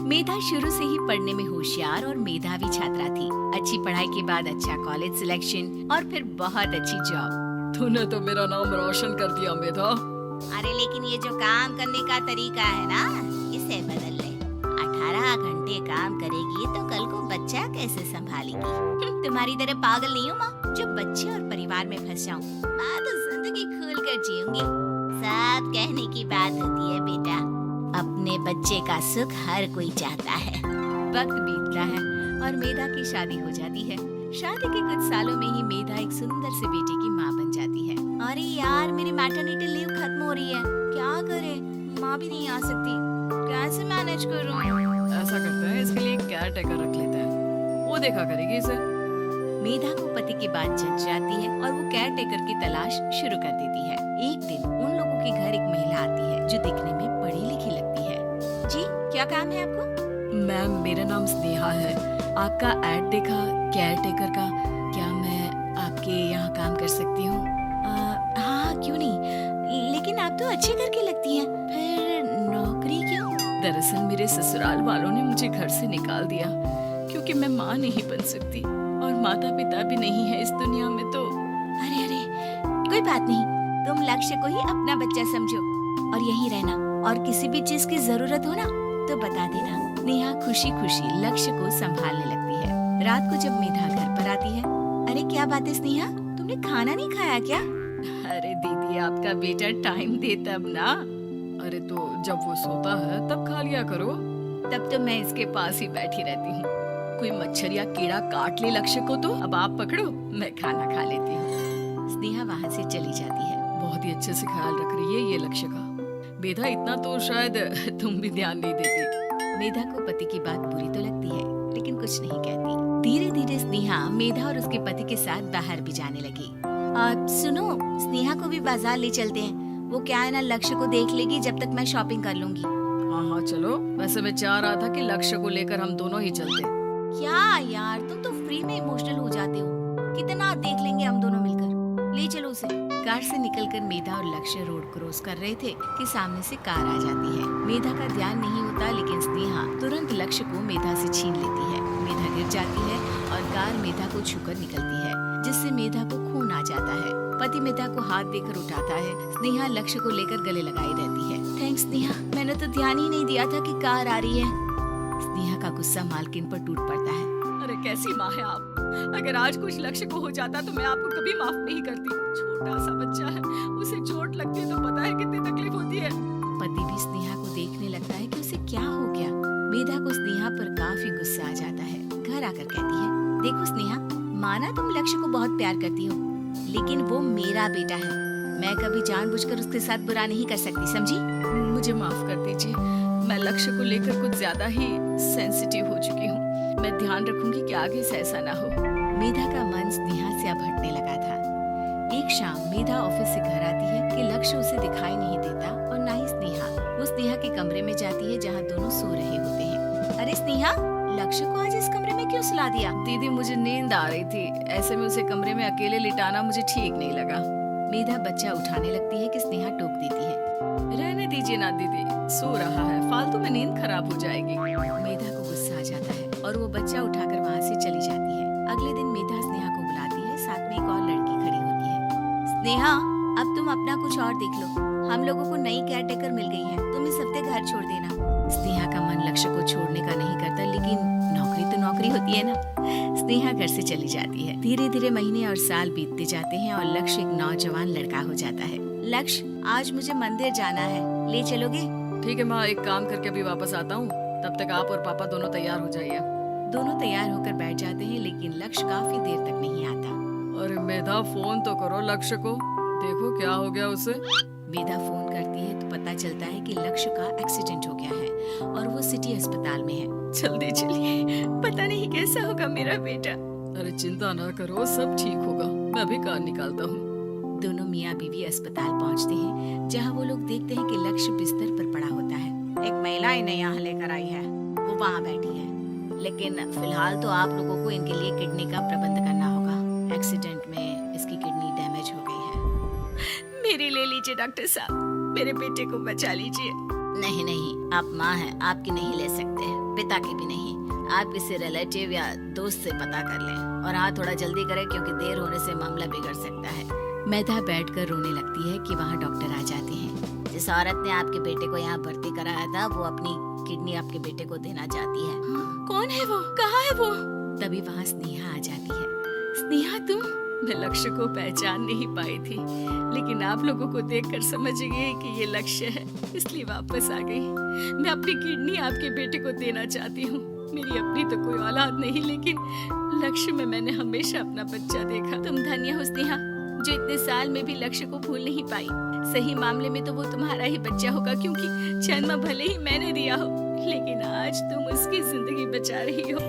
मेधा शुरू से ही पढ़ने में होशियार और मेधावी छात्रा थी। अच्छी पढ़ाई के बाद अच्छा कॉलेज सिलेक्शन और फिर बहुत अच्छी जॉब। तूने तो मेरा नाम रोशन कर दिया मेधा। अरे लेकिन ये जो काम करने का तरीका है ना, इसे बदल ले। 18 घंटे काम करेगी तो कल को बच्चा कैसे संभालेगी? तुम्हारी तरह पागल नहीं हूँ माँ जो बच्चे और परिवार में फंस जाऊँ। मैं तो जिंदगी खुल कर जीऊंगी। सब कहने की बात होती है बेटा, अपने बच्चे का सुख हर कोई चाहता है। वक्त बीतता है और मेधा की शादी हो जाती है। शादी के कुछ सालों में ही मेधा एक सुंदर से बेटे की माँ बन जाती है। अरे यार, मेरी मैटरनिटी लीव खत्म हो रही है, क्या करे? माँ भी नहीं आ सकती, कैसे मैनेज करूँ? ऐसा करते हैं, इसके लिए केयर टेकर रख लेते हैं, वो देखा करेगी इसे। मेधा को पति की बात जच जाती है और वो केयर टेकर की तलाश शुरू कर देती है। एक दिन उन लोगों के घर एक महिला आती है जो दिखने में पढ़ी लिखी लगती है। जी, क्या काम है आपको? मैम, मेरा नाम स्नेहा है। आपका एड देखा केयर टेकर का, क्या मैं आपके यहाँ काम कर सकती हूँ? हाँ, क्यों नहीं, लेकिन आप तो अच्छे घर की लगती हैं, फिर नौकरी क्यों? दरअसल मेरे ससुराल वालों ने मुझे घर से निकाल दिया क्योंकि मैं माँ नहीं बन सकती और माता पिता भी नहीं है इस दुनिया में। तो अरे अरे, कोई बात नहीं, तुम लक्ष्य को ही अपना बच्चा समझो और यहीं रहना, और किसी भी चीज की जरूरत हो ना तो बता देना। नेहा खुशी खुशी लक्ष्य को संभालने लगती है। रात को जब मेधा घर पर आती है, अरे क्या बात है स्नेहा, तुमने खाना नहीं खाया क्या? अरे दीदी, आपका बेटा टाइम दे तब ना। अरे तो जब वो सोता है तब खा लिया करो। तब तो मैं इसके पास ही बैठी रहती हूँ। कोई मच्छर या कीड़ा काट ले लक्ष्य को तो अब आप पकड़ो, मैं खाना खा लेती हूँ। स्नेहा वहाँ से चली जाती है। बहुत ही अच्छे से ख्याल रख रही है ये लक्ष्य का। मेधा, इतना तो शायद तुम भी ध्यान नहीं देती। मेधा को पति की बात बुरी तो लगती है लेकिन कुछ नहीं कहती। धीरे धीरे स्नेहा मेधा और उसके पति के साथ बाहर भी जाने लगी। सुनो, स्नेहा को भी बाजार ले चलते हैं, वो क्या है ना लक्ष्य को देख लेगी जब तक मैं शॉपिंग कर लूंगी। हाँ हाँ चलो, वैसे मैं चाह रहा था कि लक्ष्य को लेकर हम दोनों ही चलते। क्या यार, तुम तो फ्री में इमोशनल हो जाते हो, कितना देख लेंगे हम दोनों मिलकर, ले चलो उसे। कार से निकलकर मेधा और लक्ष्य रोड क्रॉस कर रहे थे कि सामने से कार आ जाती है। मेधा का ध्यान नहीं होता लेकिन स्नेहा तुरंत लक्ष्य को मेधा से छीन लेती है। मेधा गिर जाती है और कार मेधा को छूकर निकलती है, जिससे मेधा को खून आ जाता है। पति मेधा को हाथ देकर उठाता है। स्नेहा लक्ष्य को लेकर गले लगाई रहती है। थैंक्स स्नेहा, मैंने तो ध्यान ही नहीं दिया था कि कार आ रही है। स्नेहा का गुस्सा मालकिन पर टूट पड़ता है। अरे कैसी माँ है आप, अगर आज कुछ लक्ष्य को हो जाता तो मैं आपको कभी माफ नहीं करती। छोटा सा बच्चा है, उसे चोट लगती है तो पता है कितनी तकलीफ होती है। पति भी स्नेहा को देखने लगता है कि उसे क्या हो गया। मेधा को स्नेहा पर काफी गुस्सा आ जाता है। घर आकर कहती है, देखो स्नेहा, माना तुम लक्ष्य को बहुत प्यार करती हो, लेकिन वो मेरा बेटा है, मैं कभी जानबूझकर उसके साथ बुरा नहीं कर सकती, समझी? मुझे माफ कर दीजिए, मैं लक्ष्य को लेकर कुछ ज्यादा ही सेंसिटिव हो चुकी हूँ। मैं ध्यान रखूंगी कि आगे से ऐसा ना हो। मेधा का मन स्नेहा से अब हटने लगा था। एक शाम मेधा ऑफिस से घर आती है कि लक्ष्य उसे दिखाई नहीं देता और ना ही स्नेहा। वो स्नेहा के कमरे में जाती है जहाँ दोनों सो रहे होते हैं। अरे स्नेहा, लक्ष्य को आज इस कमरे में क्यों सुला दिया? दीदी, मुझे नींद आ रही थी, ऐसे में उसे कमरे में अकेले लिटाना मुझे ठीक नहीं लगा। मेधा बच्चा उठाने लगती है कि स्नेहा टोक देती है। रहने दीजिए ना दीदी, सो रहा है, फालतू में नींद खराब हो जाएगी। मेधा को गुस्सा आ जाता है और वो बच्चा उठाकर वहाँ से चली जाती है। अगले दिन मेधा स्नेहा को बुलाती है, साथ में एक और लड़की खड़ी होती है। स्नेहा, अब तुम अपना कुछ और देख लो, हम लोगों को नई केयर टेकर मिल गई है, तुम इस हफ्ते घर छोड़ देना। स्नेहा का मन लक्ष्य को छोड़ने का नहीं करता, लेकिन नौकरी तो नौकरी होती है ना। स्नेहा घर से चली जाती है। धीरे धीरे महीने और साल बीतते जाते हैं और लक्ष्य एक नौजवान लड़का हो जाता है। लक्ष्य, आज मुझे मंदिर जाना है, ले चलोगे? ठीक है माँ, एक काम करके अभी वापस आता हूँ, तब तक आप और पापा दोनों तैयार हो जाइए। दोनों तैयार होकर बैठ जाते हैं लेकिन लक्ष्य काफी देर तक नहीं आता। अरे मेधा, फोन तो करो लक्ष्य को, देखो क्या हो गया उसे। मेधा फोन करती है तो पता चलता है कि लक्ष्य का एक्सीडेंट हो गया है और वो सिटी अस्पताल में है। जल्दी चलिए, पता नहीं कैसा होगा मेरा बेटा। अरे चिंता ना करो, सब ठीक होगा, मैं अभी कार निकालता हूँ। दोनों मियाँ बीवी अस्पताल पहुँचते हैं जहाँ वो लोग देखते हैं कि लक्ष्य बिस्तर पर पड़ा होता है। एक महिला इन्हें यहाँ लेकर आई है, वो वहाँ बैठी है, लेकिन फिलहाल तो आप लोगों को इनके लिए किडनी का प्रबंध करना होगा। एक्सीडेंट में इसकी किडनी डैमेज हो गई है। मेरी ले लीजिए डॉक्टर साहब, मेरे बेटे को बचा लीजिए। नहीं नहीं, आप माँ हैं, आपकी नहीं ले सकते, पिता की भी नहीं। आप किसी रिलेटिव या दोस्त से पता कर लें और हाँ थोड़ा जल्दी करें क्योंकि देर होने से मामला बिगड़ सकता है। मेधा बैठकर रोने लगती है कि वहाँ डॉक्टर आ जाते हैं। जिस औरत ने आपके बेटे को यहाँ भर्ती कराया था वो अपनी किडनी आपके बेटे को देना चाहती है। कौन है वो? कहाँ है वो? तभी वहाँ स्नेहा आ जाती है। स्नेहा तुम? मैं लक्ष्य को पहचान नहीं पाई थी, लेकिन आप लोगों को देखकर समझ गई कि ये लक्ष्य है, इसलिए वापस आ गई। मैं अपनी किडनी आपके बेटे को देना चाहती हूँ। मेरी अपनी तो कोई औलाद नहीं, लेकिन लक्ष्य में मैंने हमेशा अपना बच्चा देखा। तुम धन्य हो स्नेहा, जो इतने साल में भी लक्ष्य को भूल नहीं पाई। सही मामले में तो वो तुम्हारा ही बच्चा होगा, क्योंकि जन्म भले ही मैंने दिया हो, लेकिन आज तुम उसकी जिंदगी बचा रही हो।